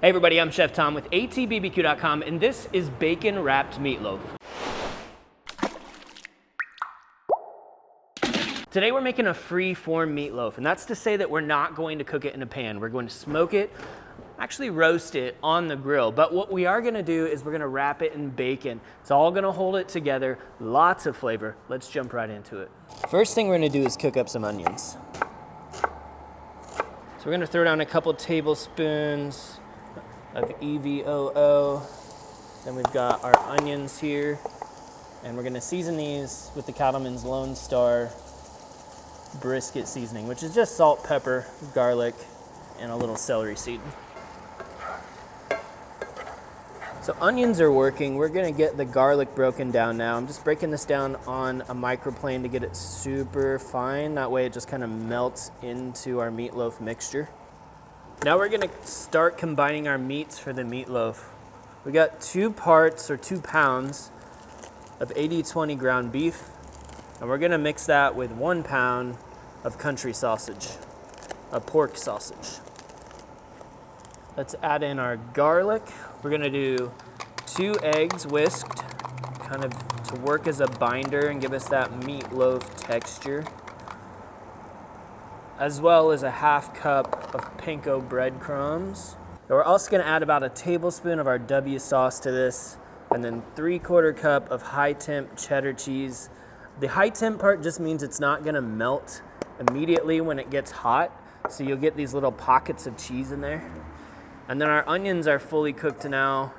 Hey everybody, I'm Chef Tom with atbbq.com, and this is bacon wrapped meatloaf. Today we're making a free-form meatloaf, and that's to say that we're not going to cook it in a pan. We're going to smoke it, actually roast it on the grill. But what we are gonna do is we're gonna wrap it in bacon. It's all gonna hold it together, lots of flavor. Let's jump right into it. First thing we're gonna do is cook up some onions. So we're gonna throw down a couple tablespoons of EVOO. Then we've got our onions here, and we're gonna season these with the Cattleman's Lone Star Brisket seasoning, which is just salt, pepper, garlic, and a little celery seed. So onions are working. We're gonna get the garlic broken down now. I'm just breaking this down on a microplane to get it super fine. That way it just kind of melts into our meatloaf mixture. Now we're gonna start combining our meats for the meatloaf. We got 2 parts or 2 pounds of 80/20 ground beef, and we're gonna mix that with 1 pound of country sausage, a pork sausage. Let's add in our garlic. We're gonna do 2 eggs whisked, kind of to work as a binder and give us that meatloaf texture, as well as a 1/2 cup of panko breadcrumbs. We're also gonna add about a tablespoon of our W sauce to this, and then 3/4 cup of high-temp cheddar cheese. The high-temp part just means it's not gonna melt immediately when it gets hot, so you'll get these little pockets of cheese in there. And then our onions are fully cooked now,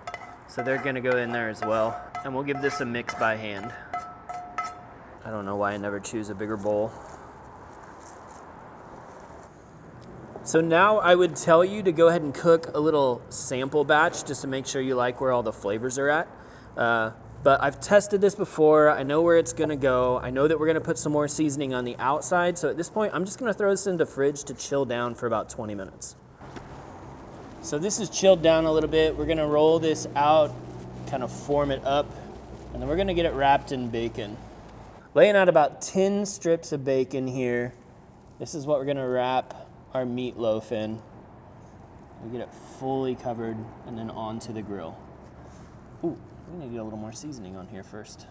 so they're gonna go in there as well. And we'll give this a mix by hand. I don't know why I never choose a bigger bowl. So now I would tell you to go ahead and cook a little sample batch just to make sure you like where all the flavors are at. But I've tested this before. I know where it's gonna go. I know that we're gonna put some more seasoning on the outside. So at this point, I'm just gonna throw this into the fridge to chill down for about 20 minutes. So this is chilled down a little bit. We're gonna roll this out, kind of form it up, and then we're gonna get it wrapped in bacon. Laying out about 10 strips of bacon here. This is what we're gonna wrap our meatloaf in. We get it fully covered and then onto the grill. Ooh, we need to get a little more seasoning on here first.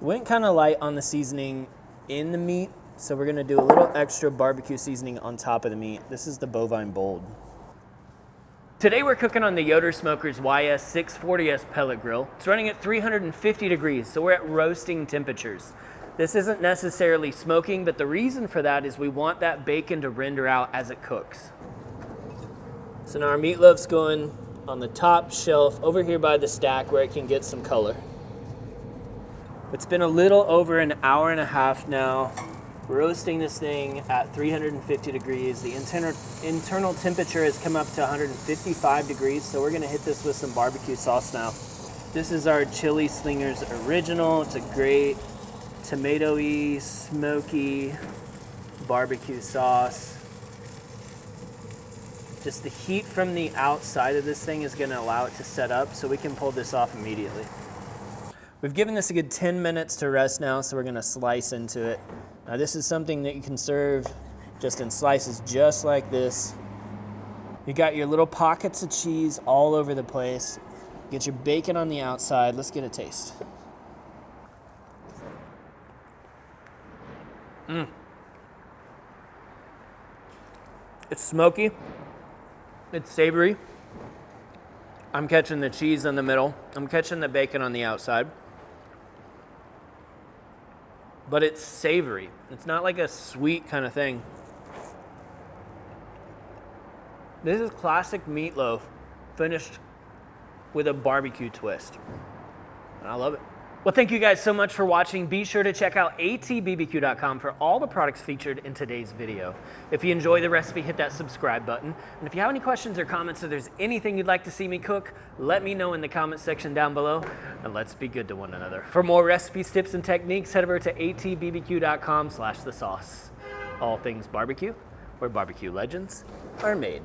Went kind of light on the seasoning in the meat, so we're gonna do a little extra barbecue seasoning on top of the meat. This is the Bovine Bold. Today we're cooking on the Yoder Smokers YS 640S pellet grill. It's running at 350 degrees, so we're at roasting temperatures. This isn't necessarily smoking, but the reason for that is we want that bacon to render out as it cooks. So now our meatloaf's going on the top shelf over here by the stack where it can get some color. It's been a little over an hour and a half now, roasting this thing at 350 degrees. The internal temperature has come up to 155 degrees, so we're gonna hit this with some barbecue sauce now. This is our Chile Slingers Original. It's a great tomato-y, smoky barbecue sauce. Just the heat from the outside of this thing is gonna allow it to set up, so we can pull this off immediately. We've given this a good 10 minutes to rest now, so we're gonna slice into it. Now this is something that you can serve just in slices just like this. You got your little pockets of cheese all over the place. Get your bacon on the outside. Let's get a taste. It's smoky, it's savory. I'm catching the cheese in the middle. I'm catching the bacon on the outside. But it's savory. It's not like a sweet kind of thing. This is classic meatloaf finished with a barbecue twist. And I love it. Well, thank you guys so much for watching. Be sure to check out atbbq.com for all the products featured in today's video. If you enjoy the recipe, hit that subscribe button. And if you have any questions or comments, or there's anything you'd like to see me cook, let me know in the comment section down below, and let's be good to one another. For more recipes, tips, and techniques, head over to atbbq.com/thesauce. All things barbecue, where barbecue legends are made.